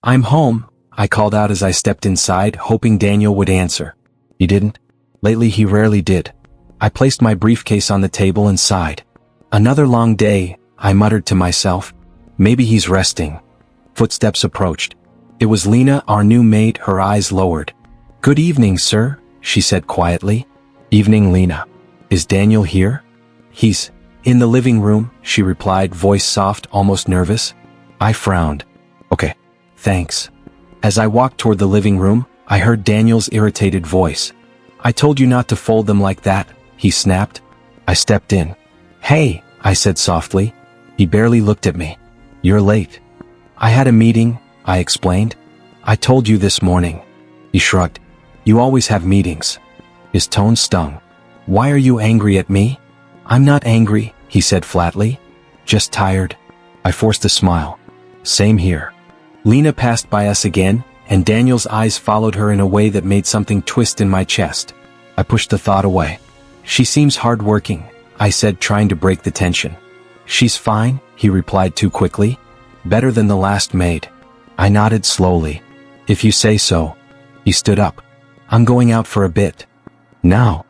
I'm home, I called out as I stepped inside, hoping Daniel would answer. He didn't. Lately he rarely did. I placed my briefcase on the table and sighed. Another long day, I muttered to myself. Maybe he's resting. Footsteps approached. It was Lena, our new maid, her eyes lowered. Good evening, sir, she said quietly. Evening, Lena. Is Daniel here? He's in the living room, she replied, voice soft, almost nervous. I frowned. Okay, thanks. As I walked toward the living room, I heard Daniel's irritated voice. I told you not to fold them like that, he snapped. I stepped in. Hey, I said softly. He barely looked at me. You're late. I had a meeting, I explained. I told you this morning. He shrugged. You always have meetings. His tone stung. Why are you angry at me? I'm not angry, he said flatly. Just tired. I forced a smile. Same here. Lena passed by us again, and Daniel's eyes followed her in a way that made something twist in my chest. I pushed the thought away. She seems hardworking, I said, trying to break the tension. She's fine, he replied too quickly. Better than the last maid. I nodded slowly. If you say so. He stood up. I'm going out for a bit. Now?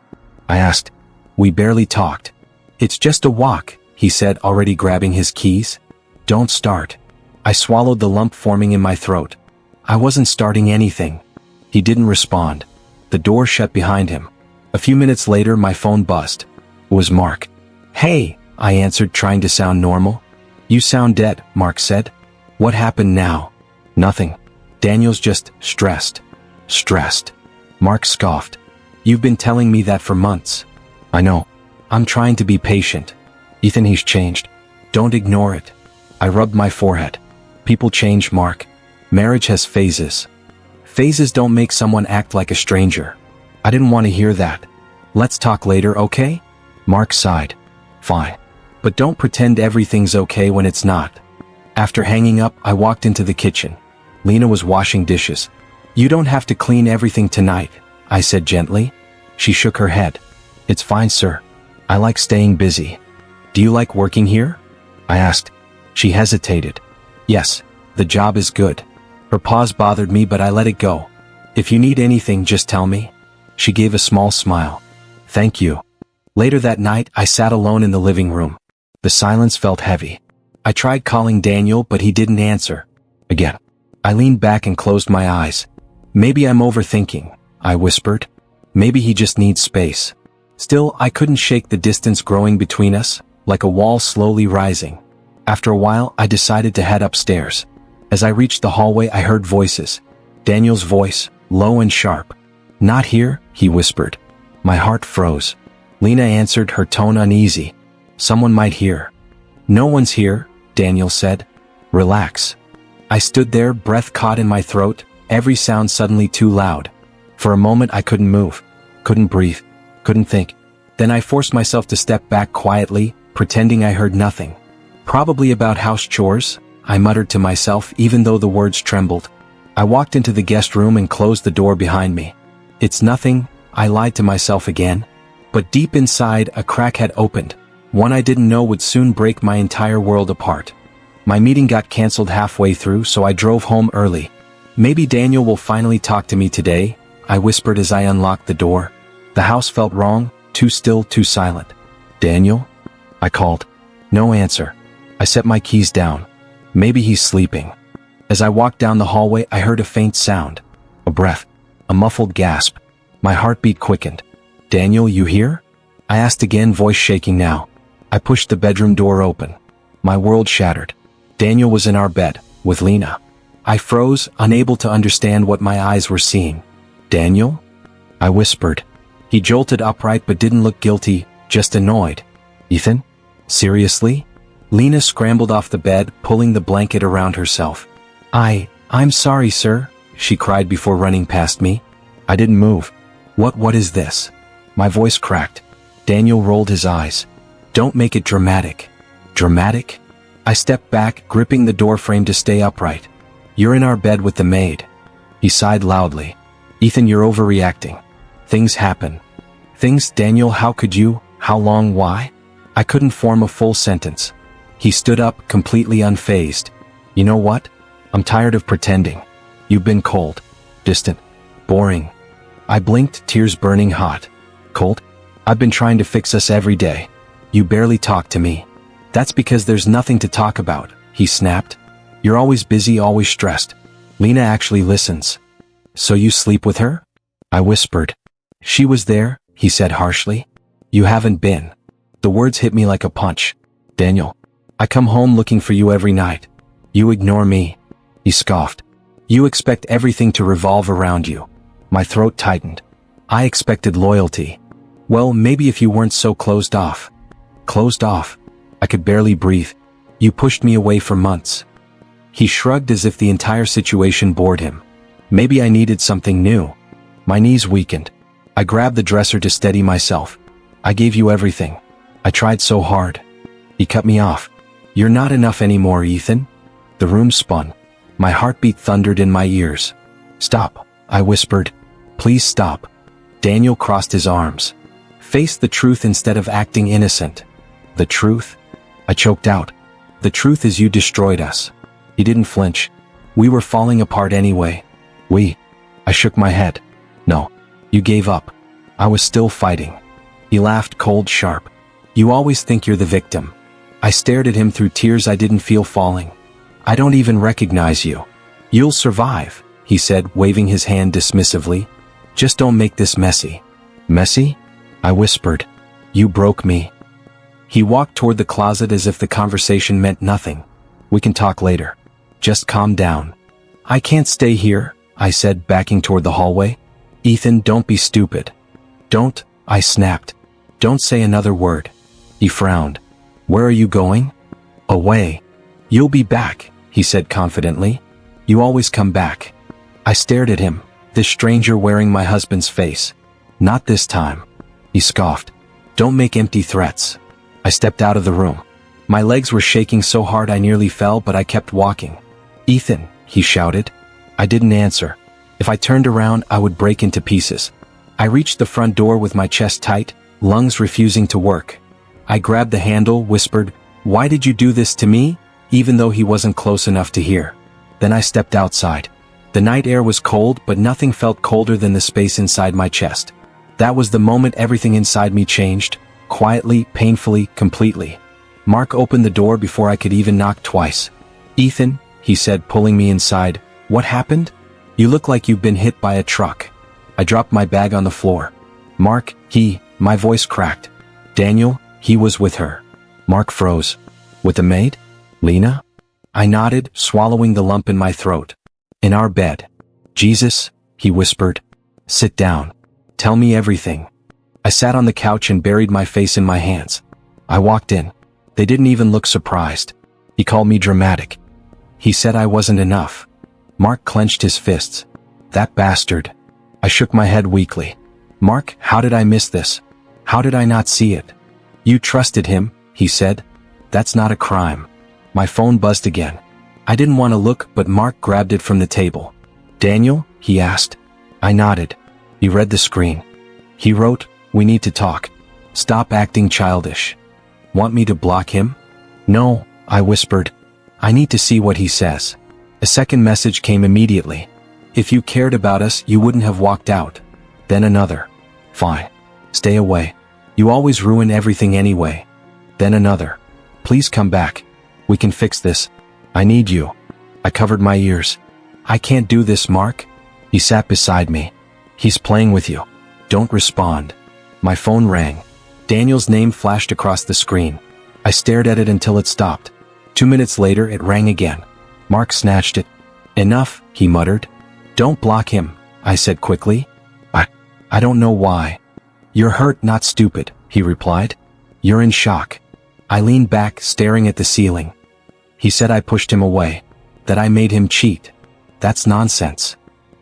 I asked. We barely talked. It's just a walk, he said, already grabbing his keys. Don't start. I swallowed the lump forming in my throat. I wasn't starting anything. He didn't respond. The door shut behind him. A few minutes later, my phone buzzed. It was Mark. Hey, I answered, trying to sound normal. You sound dead, Mark said. What happened now? Nothing. Daniel's just stressed. Stressed. Mark scoffed. You've been telling me that for months. I know. I'm trying to be patient. Ethan, he's changed. Don't ignore it. I rubbed my forehead. People change, Mark. Marriage has phases. Phases don't make someone act like a stranger. I didn't want to hear that. Let's talk later, okay? Mark sighed. Fine. But don't pretend everything's okay when it's not. After hanging up, I walked into the kitchen. Lena was washing dishes. You don't have to clean everything tonight, I said gently. She shook her head. It's fine, sir. I like staying busy. Do you like working here? I asked. She hesitated. Yes, the job is good. Her pause bothered me, but I let it go. If you need anything, just tell me. She gave a small smile. Thank you. Later that night, I sat alone in the living room. The silence felt heavy. I tried calling Daniel, but he didn't answer. Again. I leaned back and closed my eyes. Maybe I'm overthinking, I whispered. Maybe he just needs space. Still, I couldn't shake the distance growing between us, like a wall slowly rising. After a while, I decided to head upstairs. As I reached the hallway, I heard voices. Daniel's voice, low and sharp. Not here, he whispered. My heart froze. Lena answered, her tone uneasy. Someone might hear. No one's here, Daniel said. Relax. I stood there, breath caught in my throat, every sound suddenly too loud. For a moment I couldn't move, couldn't breathe, couldn't think. Then I forced myself to step back quietly, pretending I heard nothing. Probably about house chores, I muttered to myself, even though the words trembled. I walked into the guest room and closed the door behind me. It's nothing, I lied to myself again. But deep inside, a crack had opened, one I didn't know would soon break my entire world apart. My meeting got canceled halfway through, so I drove home early. Maybe Daniel will finally talk to me today, I whispered as I unlocked the door. The house felt wrong, too still, too silent. Daniel? I called. No answer. I set my keys down. Maybe he's sleeping. As I walked down the hallway, I heard a faint sound. A breath. A muffled gasp. My heartbeat quickened. Daniel, you here? I asked again, voice shaking now. I pushed the bedroom door open. My world shattered. Daniel was in our bed, with Lena. I froze, unable to understand what my eyes were seeing. Daniel? I whispered. He jolted upright but didn't look guilty, just annoyed. Ethan? Seriously? Lena scrambled off the bed, pulling the blanket around herself. I'm sorry, sir, she cried before running past me. I didn't move. What is this? My voice cracked. Daniel rolled his eyes. Don't make it dramatic. Dramatic? I stepped back, gripping the doorframe to stay upright. You're in our bed with the maid. He sighed loudly. Ethan, you're overreacting. Things happen. Things, Daniel, how could you? How long, why? I couldn't form a full sentence. He stood up, completely unfazed. You know what? I'm tired of pretending. You've been cold, distant, boring. I blinked, tears burning hot. Cold? I've been trying to fix us every day. You barely talk to me. That's because there's nothing to talk about, he snapped. You're always busy, always stressed. Lena actually listens. So you sleep with her? I whispered. She was there, he said harshly. You haven't been. The words hit me like a punch. Daniel, I come home looking for you every night. You ignore me. He scoffed. You expect everything to revolve around you. My throat tightened. I expected loyalty. Well, maybe if you weren't so closed off. Closed off? I could barely breathe. You pushed me away for months. He shrugged as if the entire situation bored him. Maybe I needed something new. My knees weakened. I grabbed the dresser to steady myself. I gave you everything. I tried so hard. He cut me off. You're not enough anymore, Ethan. The room spun. My heartbeat thundered in my ears. Stop, I whispered. Please stop. Daniel crossed his arms. Face the truth instead of acting innocent. The truth? I choked out. The truth is you destroyed us. He didn't flinch. We were falling apart anyway. I shook my head. No, you gave up. I was still fighting. He laughed cold, sharp. You always think you're the victim. I stared at him through tears I didn't feel falling. I don't even recognize you. You'll survive, he said, waving his hand dismissively. Just don't make this messy. Messy? I whispered. You broke me. He walked toward the closet as if the conversation meant nothing. We can talk later. Just calm down. I can't stay here, I said, backing toward the hallway. Ethan, don't be stupid. Don't, I snapped. Don't say another word. He frowned. Where are you going? Away. You'll be back, he said confidently. You always come back. I stared at him, this stranger wearing my husband's face. Not this time. He scoffed. Don't make empty threats. I stepped out of the room. My legs were shaking so hard I nearly fell, but I kept walking. Ethan, he shouted. I didn't answer. If I turned around, I would break into pieces. I reached the front door with my chest tight, lungs refusing to work. I grabbed the handle, whispered, "Why did you do this to me?" even though he wasn't close enough to hear. Then I stepped outside. The night air was cold, but nothing felt colder than the space inside my chest. That was the moment everything inside me changed, quietly, painfully, completely. Mark opened the door before I could even knock twice. "Ethan," he said, pulling me inside, "what happened? You look like you've been hit by a truck." I dropped my bag on the floor. "Mark, my voice cracked. "Daniel, he was with her." Mark froze. "With the maid? Lena?" I nodded, swallowing the lump in my throat. "In our bed." "Jesus," he whispered. "Sit down. Tell me everything." I sat on the couch and buried my face in my hands. I walked in. They didn't even look surprised. He called me dramatic. He said I wasn't enough. Mark clenched his fists. "That bastard." I shook my head weakly. "Mark, how did I miss this? How did I not see it?" "You trusted him," he said. "That's not a crime." My phone buzzed again. I didn't want to look, but Mark grabbed it from the table. "Daniel?" he asked. I nodded. He read the screen. He wrote, "We need to talk. Stop acting childish." "Want me to block him?" "No," I whispered. "I need to see what he says." A second message came immediately. "If you cared about us, you wouldn't have walked out." Then another. "Fine. Stay away. You always ruin everything anyway." Then another. "Please come back. We can fix this. I need you." I covered my ears. "I can't do this, Mark." He sat beside me. "He's playing with you. Don't respond." My phone rang. Daniel's name flashed across the screen. I stared at it until it stopped. 2 minutes later, it rang again. Mark snatched it. "Enough," he muttered. "Don't block him," I said quickly. I don't know why." "You're hurt, not stupid," he replied. "You're in shock." I leaned back, staring at the ceiling. He said I pushed him away. That I made him cheat. That's nonsense.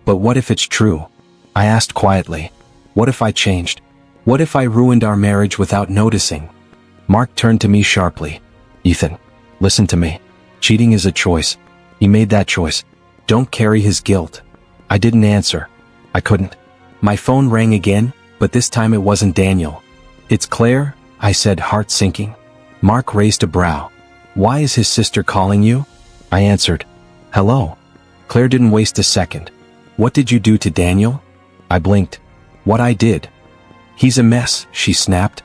"But what if it's true?" I asked quietly. "What if I changed? What if I ruined our marriage without noticing?" Mark turned to me sharply. "Ethan, listen to me. Cheating is a choice. He made that choice. Don't carry his guilt." I didn't answer. I couldn't. My phone rang again, but this time it wasn't Daniel. "It's Claire," I said, heart sinking. Mark raised a brow. "Why is his sister calling you?" I answered. "Hello," Claire didn't waste a second. What did you do to Daniel? I blinked. What I did? He's a mess, she snapped.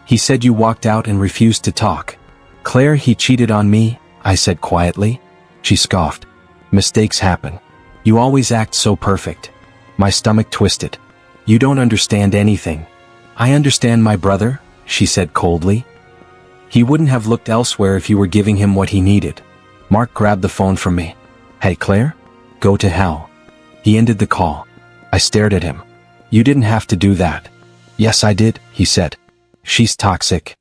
He said you walked out and refused to talk. Claire, he cheated on me, I said quietly. She scoffed. Mistakes happen. You always act so perfect. My stomach twisted. You don't understand anything. I understand my brother, she said coldly. He wouldn't have looked elsewhere if you were giving him what he needed. Mark grabbed the phone from me. Hey Claire? Go to hell. He ended the call. I stared at him. You didn't have to do that. Yes I did, he said. She's toxic.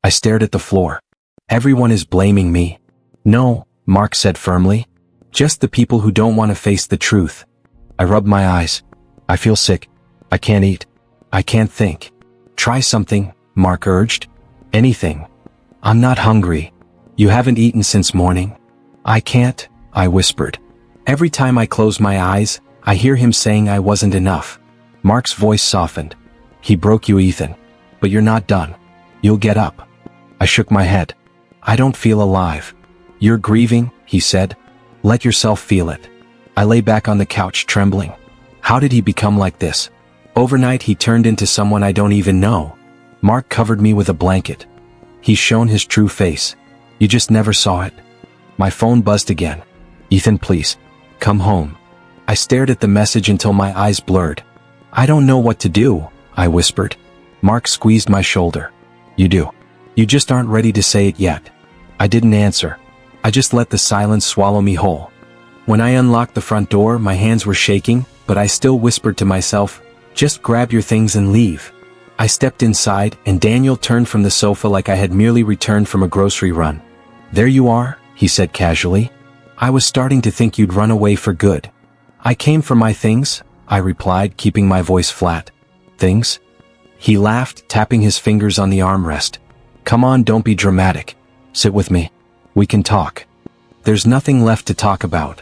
I stared at the floor. Everyone is blaming me. No, Mark said firmly. Just the people who don't want to face the truth. I rubbed my eyes. I feel sick. I can't eat. I can't think. Try something, Mark urged. Anything. I'm not hungry. You haven't eaten since morning. I can't, I whispered. Every time I close my eyes, I hear him saying I wasn't enough. Mark's voice softened. He broke you, Ethan. But you're not done. You'll get up. I shook my head. I don't feel alive. You're grieving, he said. Let yourself feel it. I lay back on the couch trembling. How did he become like this? Overnight he turned into someone I don't even know. Mark covered me with a blanket. He's shown his true face. You just never saw it. My phone buzzed again. Ethan, please. Come home. I stared at the message until my eyes blurred. I don't know what to do, I whispered. Mark squeezed my shoulder. You do. You just aren't ready to say it yet. I didn't answer. I just let the silence swallow me whole. When I unlocked the front door, my hands were shaking, but I still whispered to myself, just grab your things and leave. I stepped inside, and Daniel turned from the sofa like I had merely returned from a grocery run. There you are, he said casually. I was starting to think you'd run away for good. I came for my things, I replied, keeping my voice flat. Things? He laughed, tapping his fingers on the armrest. Come on, don't be dramatic. Sit with me. We can talk. There's nothing left to talk about.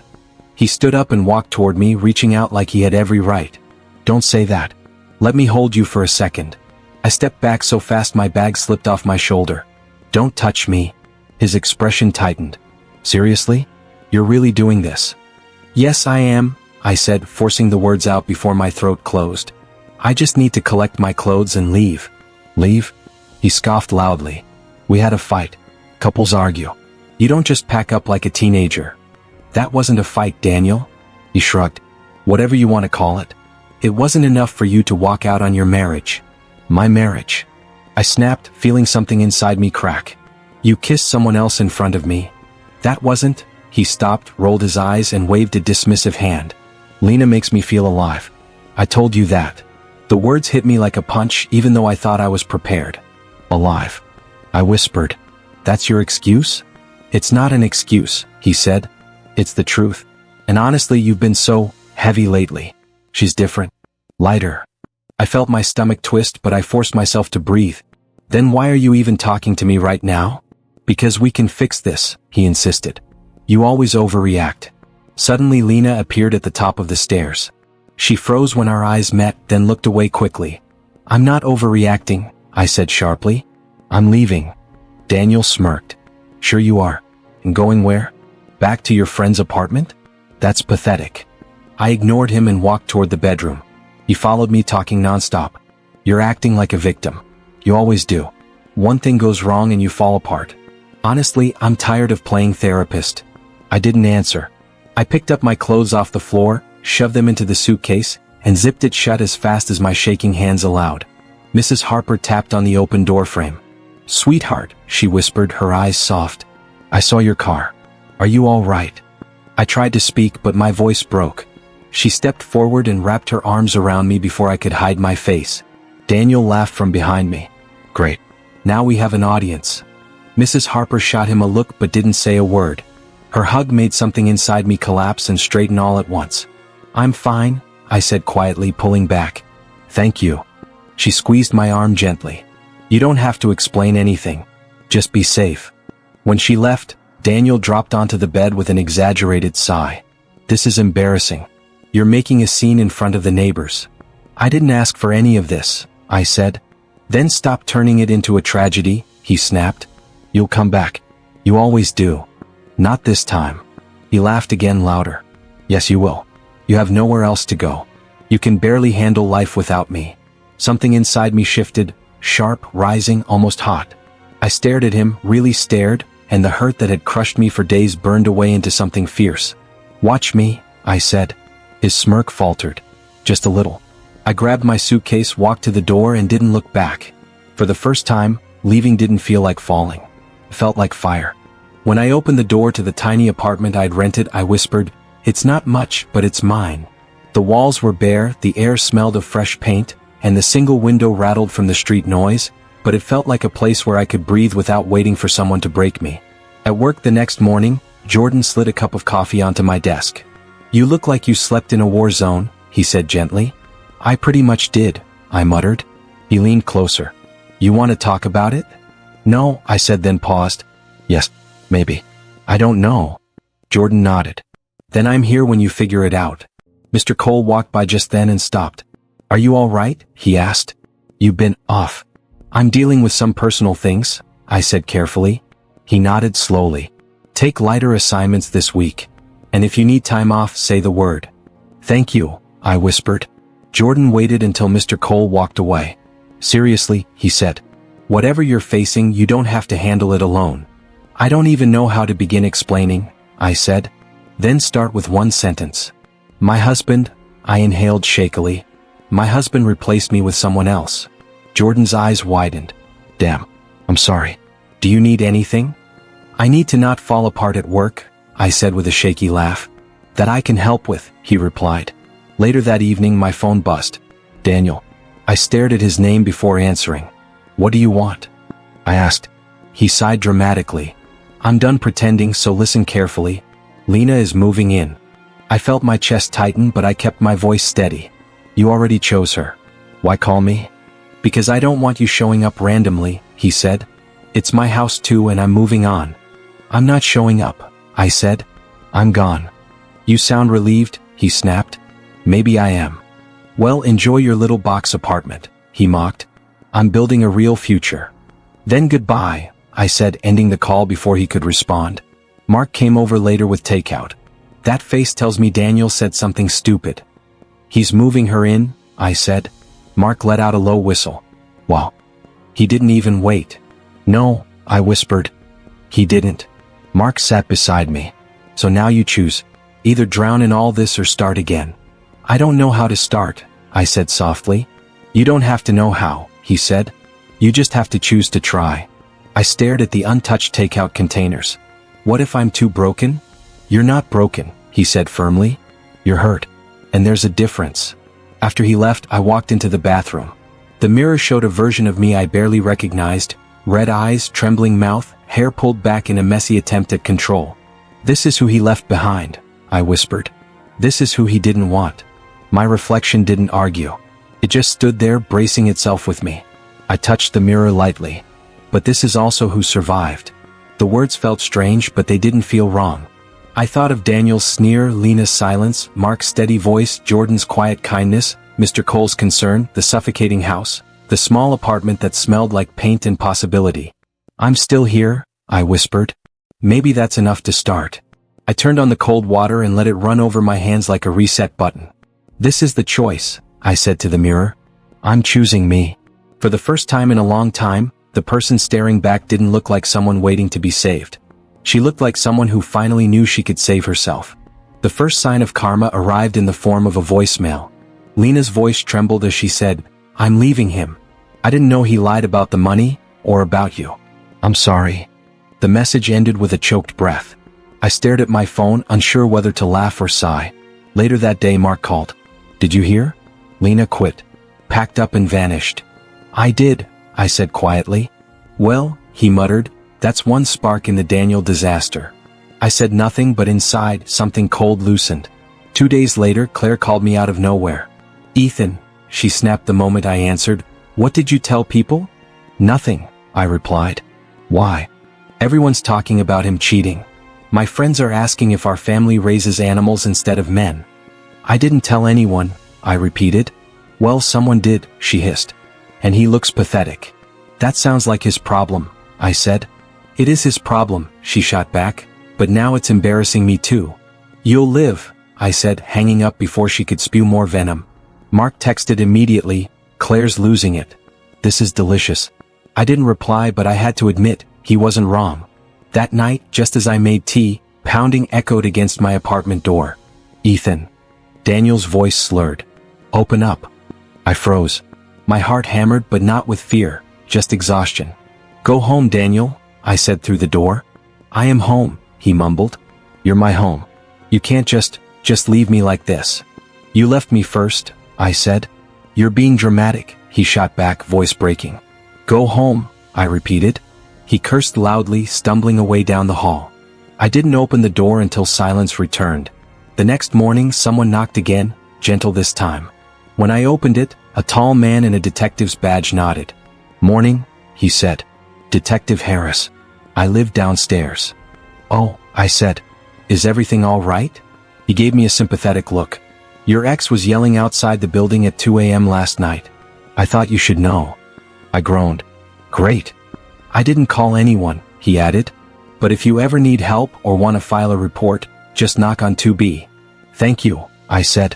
He stood up and walked toward me, reaching out like he had every right. Don't say that. Let me hold you for a second. I stepped back so fast my bag slipped off my shoulder. Don't touch me. His expression tightened. Seriously? You're really doing this? Yes, I am, I said, forcing the words out before my throat closed. I just need to collect my clothes and leave. Leave? He scoffed loudly. We had a fight. Couples argue. You don't just pack up like a teenager. That wasn't a fight, Daniel. He shrugged. Whatever you want to call it. It wasn't enough for you to walk out on your marriage. My marriage. I snapped, feeling something inside me crack. You kissed someone else in front of me. That wasn't. He stopped, rolled his eyes, and waved a dismissive hand. Lena makes me feel alive. I told you that. The words hit me like a punch, even though I thought I was prepared. Alive. I whispered. That's your excuse? It's not an excuse, he said. It's the truth. And honestly, you've been so heavy lately. She's different. Lighter. I felt my stomach twist, but I forced myself to breathe. Then why are you even talking to me right now? Because we can fix this, he insisted. You always overreact. Suddenly Lena appeared at the top of the stairs. She froze when our eyes met, then looked away quickly. I'm not overreacting, I said sharply. I'm leaving. Daniel smirked. Sure you are. And going where? Back to your friend's apartment? That's pathetic. I ignored him and walked toward the bedroom. He followed me, talking nonstop. You're acting like a victim. You always do. One thing goes wrong and you fall apart. Honestly, I'm tired of playing therapist. I didn't answer. I picked up my clothes off the floor, shoved them into the suitcase, and zipped it shut as fast as my shaking hands allowed. Mrs. Harper tapped on the open doorframe. Sweetheart, she whispered, her eyes soft. I saw your car. Are you all right? I tried to speak, but my voice broke. She stepped forward and wrapped her arms around me before I could hide my face. Daniel laughed from behind me. Great. Now we have an audience. Mrs. Harper shot him a look but didn't say a word. Her hug made something inside me collapse and straighten all at once. I'm fine, I said quietly, pulling back. Thank you. She squeezed my arm gently. You don't have to explain anything. Just be safe. When she left, Daniel dropped onto the bed with an exaggerated sigh. This is embarrassing. You're making a scene in front of the neighbors. I didn't ask for any of this, I said. Then stop turning it into a tragedy, he snapped. You'll come back. You always do. Not this time. He laughed again, louder. Yes, you will. You have nowhere else to go. You can barely handle life without me. Something inside me shifted, sharp, rising, almost hot. I stared at him, really stared, and the hurt that had crushed me for days burned away into something fierce. Watch me, I said. His smirk faltered. Just a little. I grabbed my suitcase, walked to the door, and didn't look back. For the first time, leaving didn't feel like falling. It felt like fire. When I opened the door to the tiny apartment I'd rented, I whispered, "It's not much, but it's mine." The walls were bare, the air smelled of fresh paint, and the single window rattled from the street noise, but it felt like a place where I could breathe without waiting for someone to break me. At work the next morning, Jordan slid a cup of coffee onto my desk. "You look like you slept in a war zone," he said gently. "I pretty much did," I muttered. He leaned closer. "You want to talk about it?" "No," I said, then paused. "Yes, maybe. I don't know." Jordan nodded. "Then I'm here when you figure it out." Mr. Cole walked by just then and stopped. "Are you all right?" he asked. "You've been off." "I'm dealing with some personal things," I said carefully. He nodded slowly. "Take lighter assignments this week. And if you need time off, say the word." "Thank you," I whispered. Jordan waited until Mr. Cole walked away. "Seriously," he said. "Whatever you're facing, you don't have to handle it alone." "I don't even know how to begin explaining," I said. "Then start with one sentence." "My husband," I inhaled shakily. "My husband replaced me with someone else." Jordan's eyes widened. "Damn. I'm sorry. Do you need anything?" "I need to not fall apart at work," I said with a shaky laugh. "That I can help with," he replied. Later that evening my phone buzzed. "Daniel." I stared at his name before answering. "What do you want?" I asked. He sighed dramatically. "I'm done pretending, so listen carefully. Lena is moving in." I felt my chest tighten, but I kept my voice steady. "You already chose her. Why call me?" "Because I don't want you showing up randomly," he said. "It's my house too, and I'm moving on." "I'm not showing up," I said. "I'm gone." "You sound relieved," he snapped. "Maybe I am." "Well, enjoy your little box apartment," he mocked. "I'm building a real future." "Then goodbye," I said, ending the call before he could respond. Mark came over later with takeout. "That face tells me Daniel said something stupid." "He's moving her in," I said. Mark let out a low whistle. "Wow." "He didn't even wait." "No," I whispered. "He didn't." Mark sat beside me. "So now you choose. Either drown in all this or start again." "I don't know how to start," I said softly. "You don't have to know how," he said. "You just have to choose to try." I stared at the untouched takeout containers. "What if I'm too broken?" "You're not broken," he said firmly. "You're hurt. And there's a difference." After he left, I walked into the bathroom. The mirror showed a version of me I barely recognized. Red eyes, trembling mouth, hair pulled back in a messy attempt at control. "This is who he left behind," I whispered. "This is who he didn't want." My reflection didn't argue. It just stood there, bracing itself with me. I touched the mirror lightly. "But this is also who survived." The words felt strange, but they didn't feel wrong. I thought of Daniel's sneer, Lena's silence, Mark's steady voice, Jordan's quiet kindness, Mr. Cole's concern, the suffocating house, the small apartment that smelled like paint and possibility. "I'm still here," I whispered. "Maybe that's enough to start." I turned on the cold water and let it run over my hands like a reset button. "This is the choice," I said to the mirror. "I'm choosing me." For the first time in a long time, the person staring back didn't look like someone waiting to be saved. She looked like someone who finally knew she could save herself. The first sign of karma arrived in the form of a voicemail. Lena's voice trembled as she said, "I'm leaving him. I didn't know he lied about the money, or about you. I'm sorry." The message ended with a choked breath. I stared at my phone, unsure whether to laugh or sigh. Later that day, Mark called. "Did you hear? Lena quit. Packed up and vanished." "I did," I said quietly. "Well," he muttered, "that's one spark in the Daniel disaster." I said nothing, but inside, something cold loosened. 2 days later, Claire called me out of nowhere. "Ethan," she snapped the moment I answered, "what did you tell people?" "Nothing," I replied. "Why?" "Everyone's talking about him cheating. My friends are asking if our family raises animals instead of men." "I didn't tell anyone," I repeated. "Well, someone did," she hissed. "And he looks pathetic." "That sounds like his problem," I said. "It is his problem," she shot back, "but now it's embarrassing me too." "You'll live," I said, hanging up before she could spew more venom. Mark texted immediately, "Claire's losing it. This is delicious." I didn't reply, but I had to admit, he wasn't wrong. That night, just as I made tea, pounding echoed against my apartment door. "Ethan." Daniel's voice slurred. "Open up." I froze. My heart hammered, but not with fear, just exhaustion. "Go home, Daniel," I said through the door. "I am home," he mumbled. "You're my home. You can't just leave me like this." "You left me first," I said. "You're being dramatic," he shot back, voice breaking. "Go home," I repeated. He cursed loudly, stumbling away down the hall. I didn't open the door until silence returned. The next morning, someone knocked again, gentle this time. When I opened it, a tall man in a detective's badge nodded. "Morning," he said. "Detective Harris. I live downstairs." "Oh," I said. "Is everything all right?" He gave me a sympathetic look. "Your ex was yelling outside the building at 2 a.m. last night. I thought you should know." I groaned. "Great." "I didn't call anyone," he added. "But if you ever need help or want to file a report, just knock on 2B. "Thank you," I said.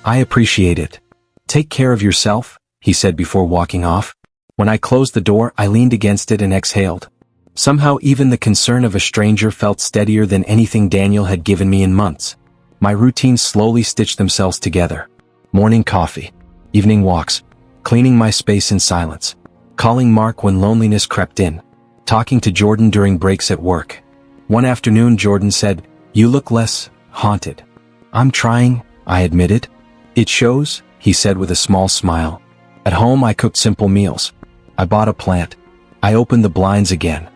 "I appreciate it." "Take care of yourself," he said before walking off. When I closed the door, I leaned against it and exhaled. Somehow even the concern of a stranger felt steadier than anything Daniel had given me in months. My routines slowly stitched themselves together. Morning coffee. Evening walks. Cleaning my space in silence. Calling Mark when loneliness crept in. Talking to Jordan during breaks at work. One afternoon Jordan said, "You look less haunted." "I'm trying," I admitted. "It shows," he said with a small smile. At home I cooked simple meals. I bought a plant. I opened the blinds again.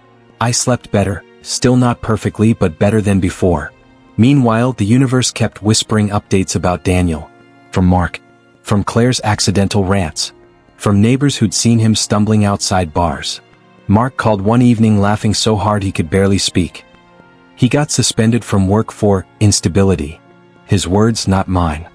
I slept better, still not perfectly but better than before. Meanwhile, the universe kept whispering updates about Daniel. From Mark. From Claire's accidental rants. From neighbors who'd seen him stumbling outside bars. Mark called one evening laughing so hard he could barely speak. He got suspended from work for instability. His words, not mine.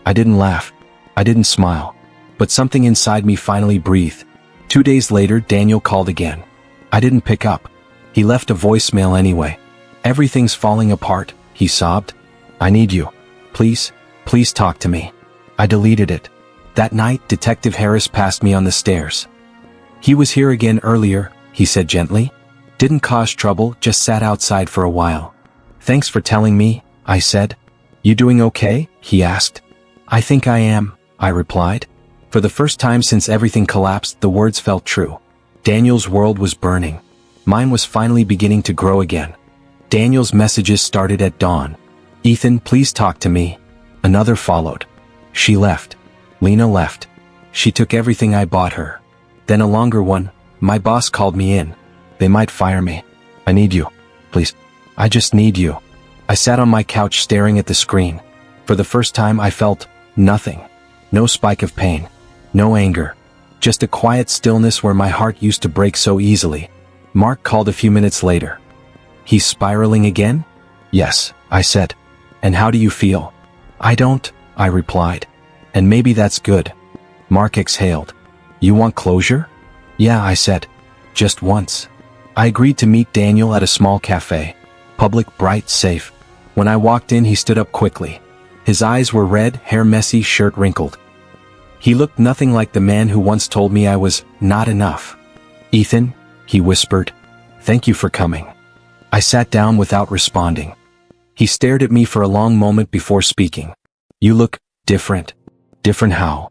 I didn't laugh. I didn't smile. But something inside me finally breathed. 2 days later, Daniel called again. I didn't pick up. He left a voicemail anyway. "Everything's falling apart," he sobbed. "I need you. Please, please talk to me." I deleted it. That night, Detective Harris passed me on the stairs. "He was here again earlier," he said gently. "Didn't cause trouble, just sat outside for a while." "Thanks for telling me," I said. "You doing okay?" he asked. "I think I am," I replied. For the first time since everything collapsed, the words felt true. Daniel's world was burning. Mine was finally beginning to grow again. Daniel's messages started at dawn. "Ethan, please talk to me." Another followed. She left. Lena left. She took everything I bought her. Then a longer one. "My boss called me in. They might fire me. I need you. Please. I just need you." I sat on my couch staring at the screen. For the first time I felt nothing. No spike of pain. No anger. Just a quiet stillness where my heart used to break so easily. Mark called a few minutes later. "He's spiraling again?" "Yes," I said. "And how do you feel?" "I don't," I replied. "And maybe that's good." Mark exhaled. "You want closure?" "Yeah," I said. "Just once." I agreed to meet Daniel at a small cafe. Public, bright, safe. When I walked in, he stood up quickly. His eyes were red, hair messy, shirt wrinkled. He looked nothing like the man who once told me I was not enough. "Ethan," he whispered, "thank you for coming." I sat down without responding. He stared at me for a long moment before speaking. "You look different." "Different how?"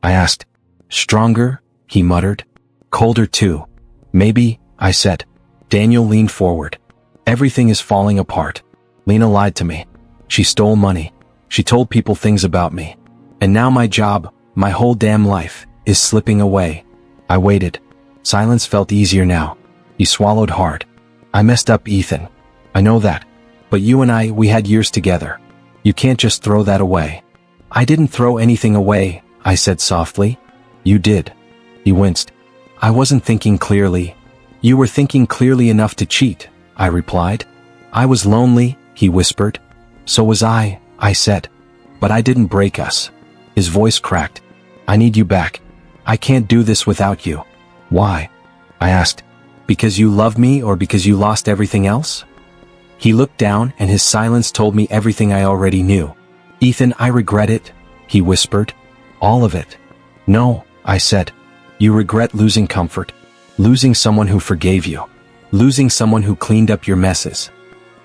I asked. "Stronger," he muttered. "Colder too." "Maybe," I said. Daniel leaned forward. "Everything is falling apart. Lena lied to me. She stole money. She told people things about me. And now my job, my whole damn life, is slipping away." I waited. Silence felt easier now. He swallowed hard. "I messed up, Ethan. I know that. But you and we had years together. You can't just throw that away." "I didn't throw anything away," I said softly. "You did." He winced. "I wasn't thinking clearly." "You were thinking clearly enough to cheat," I replied. "I was lonely," he whispered. "So was I said. "But I didn't break us." His voice cracked. "I need you back. I can't do this without you." "Why?" I asked. "Because you love me or because you lost everything else?" He looked down and his silence told me everything I already knew. Ethan, I regret it, he whispered. All of it. No, I said. You regret losing comfort, losing someone who forgave you, losing someone who cleaned up your messes.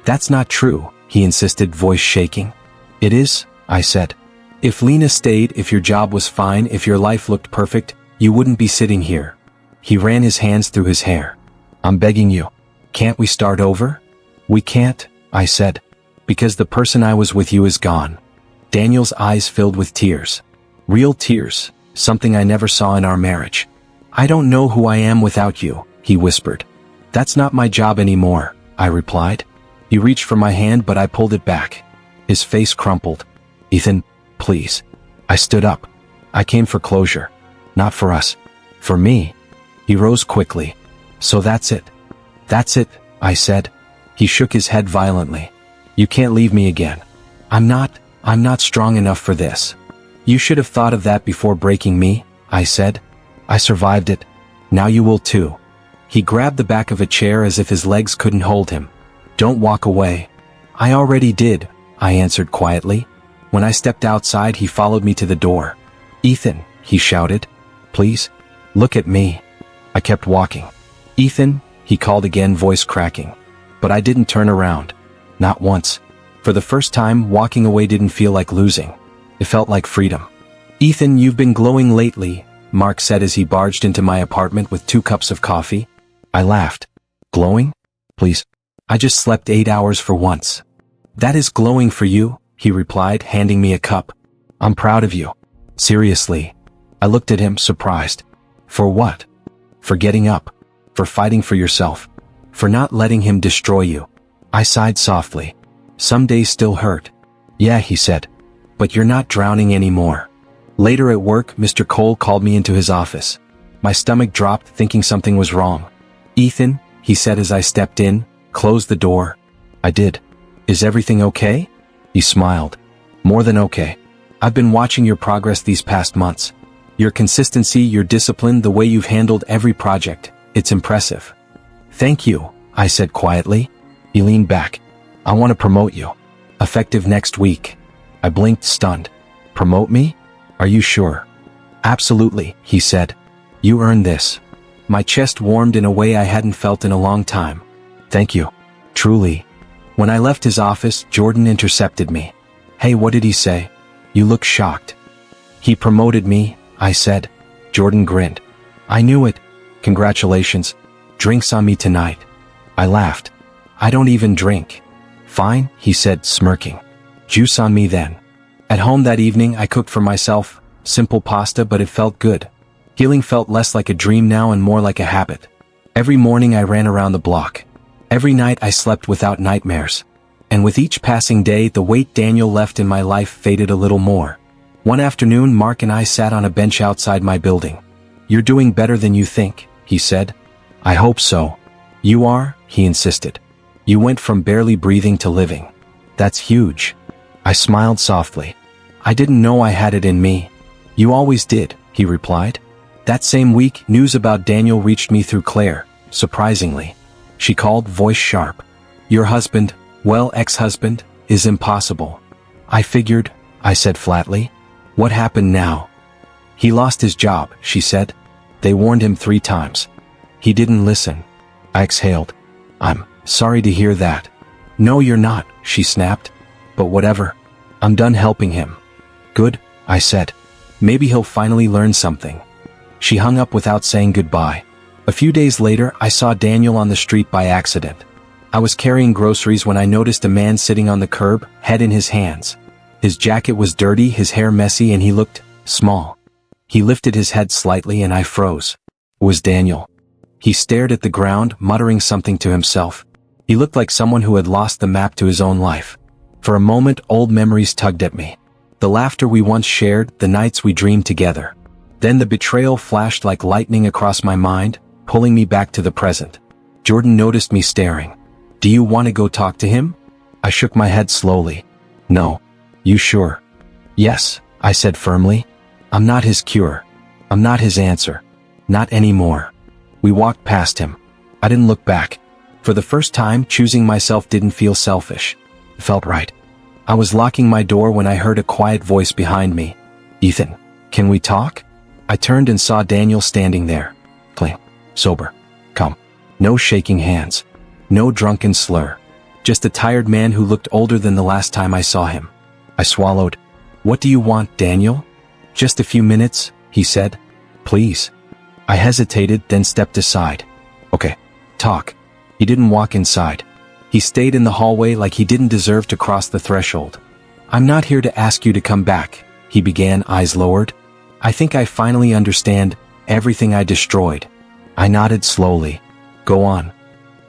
That's not true, he insisted, voice shaking. It is, I said. If Lena stayed, if your job was fine, if your life looked perfect, you wouldn't be sitting here. He ran his hands through his hair. I'm begging you. Can't we start over? We can't, I said. Because the person I was with you is gone. Daniel's eyes filled with tears. Real tears, something I never saw in our marriage. I don't know who I am without you, he whispered. That's not my job anymore, I replied. He reached for my hand, but I pulled it back. His face crumpled. Ethan, please. I stood up. I came for closure. Not for us. For me. He rose quickly. So that's it. That's it, I said. He shook his head violently. You can't leave me again. I'm not strong enough for this. You should have thought of that before breaking me, I said. I survived it. Now you will too. He grabbed the back of a chair as if his legs couldn't hold him. Don't walk away. I already did, I answered quietly. When I stepped outside, he followed me to the door. Ethan, he shouted. Please, look at me. I kept walking. Ethan, he called again, voice cracking. But I didn't turn around. Not once. For the first time, walking away didn't feel like losing. It felt like freedom. Ethan, you've been glowing lately, Mark said as he barged into my apartment with 2 cups of coffee. I laughed. Glowing? Please. I just slept 8 hours for once. That is glowing for you, he replied, handing me a cup. I'm proud of you. Seriously. I looked at him, surprised. For what? For getting up. For fighting for yourself. For not letting him destroy you. I sighed softly. Some days still hurt. Yeah, he said. But you're not drowning anymore. Later at work, Mr. Cole called me into his office. My stomach dropped, thinking something was wrong. Ethan, he said as I stepped in, close the door. I did. Is everything okay? He smiled. More than okay. I've been watching your progress these past months. Your consistency, your discipline, the way you've handled every project. It's impressive. Thank you, I said quietly. He leaned back. I want to promote you. Effective next week. I blinked, stunned. Promote me? Are you sure? Absolutely, he said. You earned this. My chest warmed in a way I hadn't felt in a long time. Thank you. Truly. When I left his office, Jordan intercepted me. Hey, what did he say? You look shocked. He promoted me, I said. Jordan grinned. I knew it. Congratulations. Drinks on me tonight. I laughed. I don't even drink. Fine, he said, smirking. Juice on me then. At home that evening, I cooked for myself. Simple pasta, but it felt good. Healing felt less like a dream now and more like a habit. Every morning I ran around the block. Every night I slept without nightmares. And with each passing day, the weight Daniel left in my life faded a little more. One afternoon, Mark and I sat on a bench outside my building. You're doing better than you think, he said. I hope so. You are, he insisted. You went from barely breathing to living. That's huge. I smiled softly. I didn't know I had it in me. You always did, he replied. That same week, news about Daniel reached me through Claire, surprisingly. She called, voice sharp. Your husband, well, ex-husband, is impossible. I figured, I said flatly. What happened now? He lost his job, she said. They warned him 3 times. He didn't listen. I exhaled. I'm sorry to hear that. No, you're not, she snapped. But whatever. I'm done helping him. Good, I said. Maybe he'll finally learn something. She hung up without saying goodbye. A few days later, I saw Daniel on the street by accident. I was carrying groceries when I noticed a man sitting on the curb, head in his hands. His jacket was dirty, his hair messy, and he looked small. He lifted his head slightly and I froze. It was Daniel. He stared at the ground, muttering something to himself. He looked like someone who had lost the map to his own life. For a moment, old memories tugged at me. The laughter we once shared, the nights we dreamed together. Then the betrayal flashed like lightning across my mind, pulling me back to the present. Jordan noticed me staring. Do you want to go talk to him? I shook my head slowly. No. You sure? Yes, I said firmly. I'm not his cure. I'm not his answer. Not anymore. We walked past him. I didn't look back. For the first time, choosing myself didn't feel selfish. It felt right. I was locking my door when I heard a quiet voice behind me. Ethan, can we talk? I turned and saw Daniel standing there. Clean. Sober. Calm. No shaking hands. No drunken slur. Just a tired man who looked older than the last time I saw him. I swallowed. What do you want, Daniel? Just a few minutes, he said. Please. I hesitated, then stepped aside. Okay. Talk. He didn't walk inside. He stayed in the hallway like he didn't deserve to cross the threshold. I'm not here to ask you to come back, he began, eyes lowered. I think I finally understand everything I destroyed. I nodded slowly. Go on.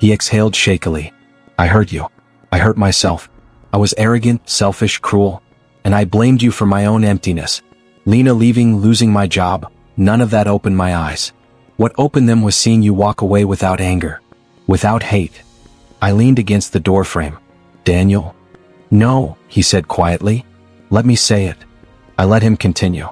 He exhaled shakily. I hurt you. I hurt myself. I was arrogant, selfish, cruel. And I blamed you for my own emptiness. Lena leaving, losing my job, none of that opened my eyes. What opened them was seeing you walk away without anger. Without hate. I leaned against the doorframe. Daniel? No, he said quietly. Let me say it. I let him continue.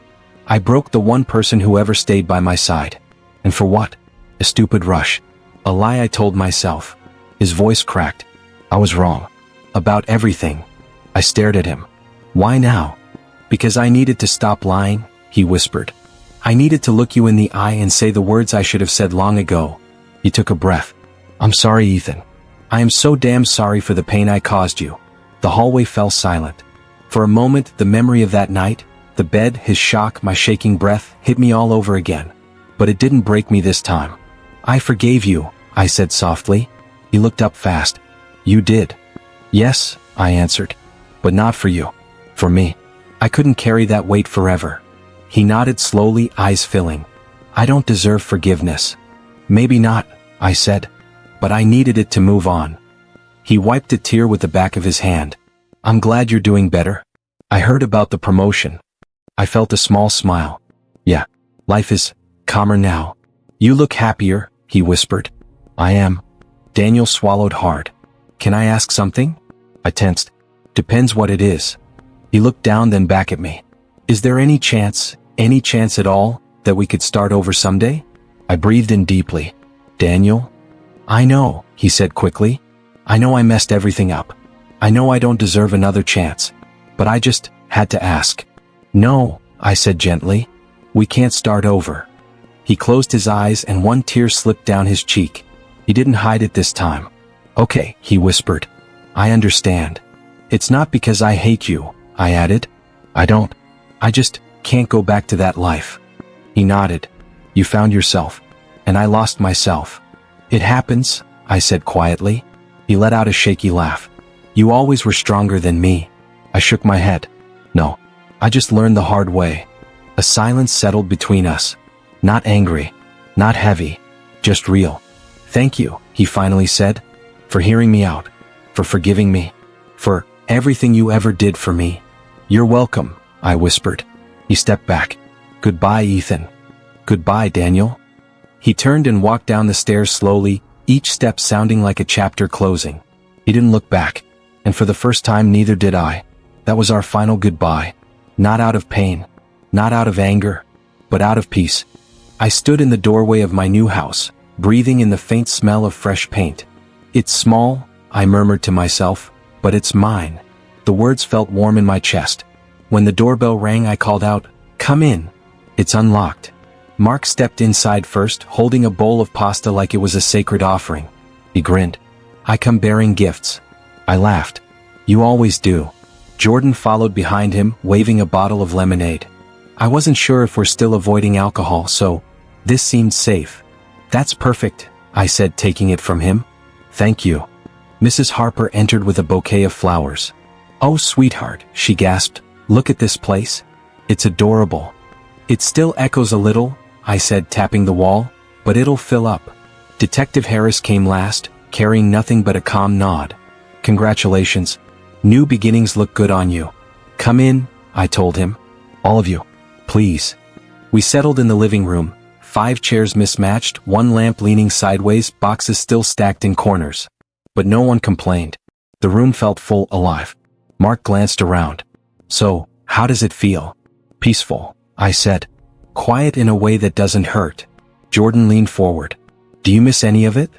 I broke the one person who ever stayed by my side. And for what? A stupid rush. A lie I told myself. His voice cracked. I was wrong. About everything. I stared at him. Why now? Because I needed to stop lying, he whispered. I needed to look you in the eye and say the words I should have said long ago. He took a breath. I'm sorry, Ethan. I am so damn sorry for the pain I caused you. The hallway fell silent. For a moment, the memory of that night, the bed, his shock, my shaking breath, hit me all over again. But it didn't break me this time. I forgave you, I said softly. He looked up fast. You did. Yes, I answered. But not for you. For me. I couldn't carry that weight forever. He nodded slowly, eyes filling. I don't deserve forgiveness. Maybe not, I said. But I needed it to move on. He wiped a tear with the back of his hand. I'm glad you're doing better. I heard about the promotion. I felt a small smile. Yeah, life is calmer now. You look happier, he whispered. I am. Daniel swallowed hard. Can I ask something? I tensed. Depends what it is. He looked down, then back at me. Is there any chance at all, that we could start over someday? I breathed in deeply. Daniel? I know, he said quickly. I know I messed everything up. I know I don't deserve another chance. But I just had to ask. No, I said gently. We can't start over. He closed his eyes and one tear slipped down his cheek. He didn't hide it this time. Okay, he whispered. I understand. It's not because I hate you, I added. I don't. I just can't go back to that life. He nodded. You found yourself. And I lost myself. It happens, I said quietly. He let out a shaky laugh. You always were stronger than me. I shook my head. No, I just learned the hard way. A silence settled between us. Not angry, not heavy, just real. Thank you, he finally said, for hearing me out, for forgiving me, for everything you ever did for me. You're welcome, I whispered. He stepped back. Goodbye, Ethan. Goodbye, Daniel. He turned and walked down the stairs slowly, each step sounding like a chapter closing. He didn't look back, and for the first time neither did I. That was our final goodbye. Not out of pain, not out of anger, but out of peace. I stood in the doorway of my new house, breathing in the faint smell of fresh paint. It's small, I murmured to myself, but it's mine. The words felt warm in my chest. When the doorbell rang, I called out, Come in. It's unlocked. Mark stepped inside first, holding a bowl of pasta like it was a sacred offering. He grinned. I come bearing gifts. I laughed. You always do. Jordan followed behind him, waving a bottle of lemonade. I wasn't sure if we're still avoiding alcohol, so this seemed safe. That's perfect, I said, taking it from him. Thank you. Mrs. Harper entered with a bouquet of flowers. Oh, sweetheart, she gasped. Look at this place. It's adorable. It still echoes a little, I said, tapping the wall, but it'll fill up. Detective Harris came last, carrying nothing but a calm nod. Congratulations. New beginnings look good on you. Come in, I told him. All of you. Please. We settled in the living room, 5 chairs mismatched, one lamp leaning sideways, boxes still stacked in corners. But no one complained. The room felt full, alive. Mark glanced around. So, how does it feel? Peaceful, I said. Quiet in a way that doesn't hurt. Jordan leaned forward. Do you miss any of it?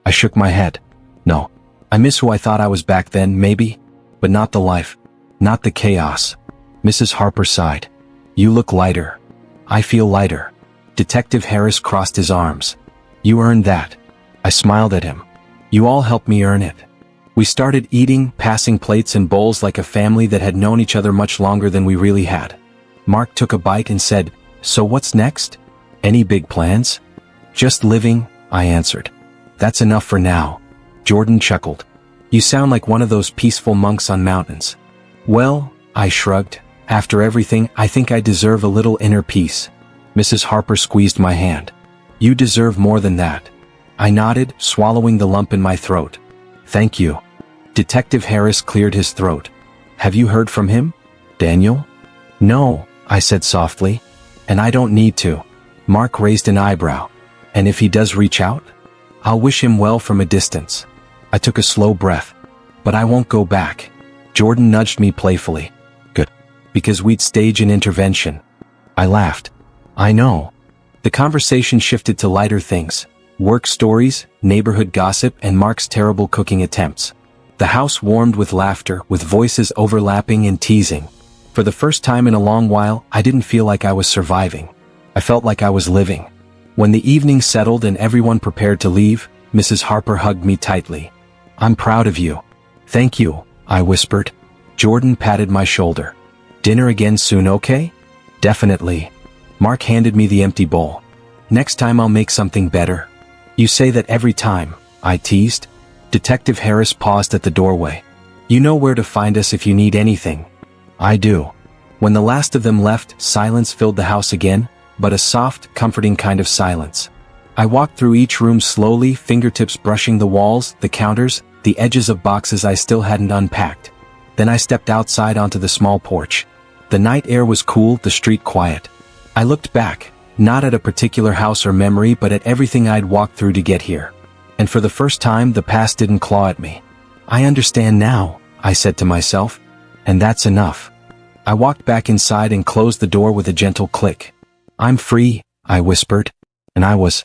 I shook my head. No. I miss who I thought I was back then, maybe, but not the life. Not the chaos. Mrs. Harper sighed. You look lighter. I feel lighter. Detective Harris crossed his arms. You earned that. I smiled at him. You all helped me earn it. We started eating, passing plates and bowls like a family that had known each other much longer than we really had. Mark took a bite and said, So what's next? Any big plans? Just living, I answered. That's enough for now. Jordan chuckled. You sound like one of those peaceful monks on mountains. Well, I shrugged. After everything, I think I deserve a little inner peace. Mrs. Harper squeezed my hand. You deserve more than that. I nodded, swallowing the lump in my throat. Thank you. Detective Harris cleared his throat. Have you heard from him? Daniel? No, I said softly. And I don't need to. Mark raised an eyebrow. And if he does reach out? I'll wish him well from a distance. I took a slow breath. But I won't go back. Jordan nudged me playfully. Good. Because we'd stage an intervention. I laughed. I know. The conversation shifted to lighter things. Work stories, neighborhood gossip, and Mark's terrible cooking attempts. The house warmed with laughter, with voices overlapping and teasing. For the first time in a long while, I didn't feel like I was surviving. I felt like I was living. When the evening settled and everyone prepared to leave, Mrs. Harper hugged me tightly. I'm proud of you. Thank you, I whispered. Jordan patted my shoulder. Dinner again soon, okay? Definitely. Mark handed me the empty bowl. Next time I'll make something better. You say that every time, I teased. Detective Harris paused at the doorway. You know where to find us if you need anything. I do. When the last of them left, silence filled the house again, but a soft, comforting kind of silence. I walked through each room slowly, fingertips brushing the walls, the counters, the edges of boxes I still hadn't unpacked. Then I stepped outside onto the small porch. The night air was cool, the street quiet. I looked back, not at a particular house or memory, but at everything I'd walked through to get here. And for the first time, the past didn't claw at me. I understand now, I said to myself, and that's enough. I walked back inside and closed the door with a gentle click. I'm free, I whispered, and I was.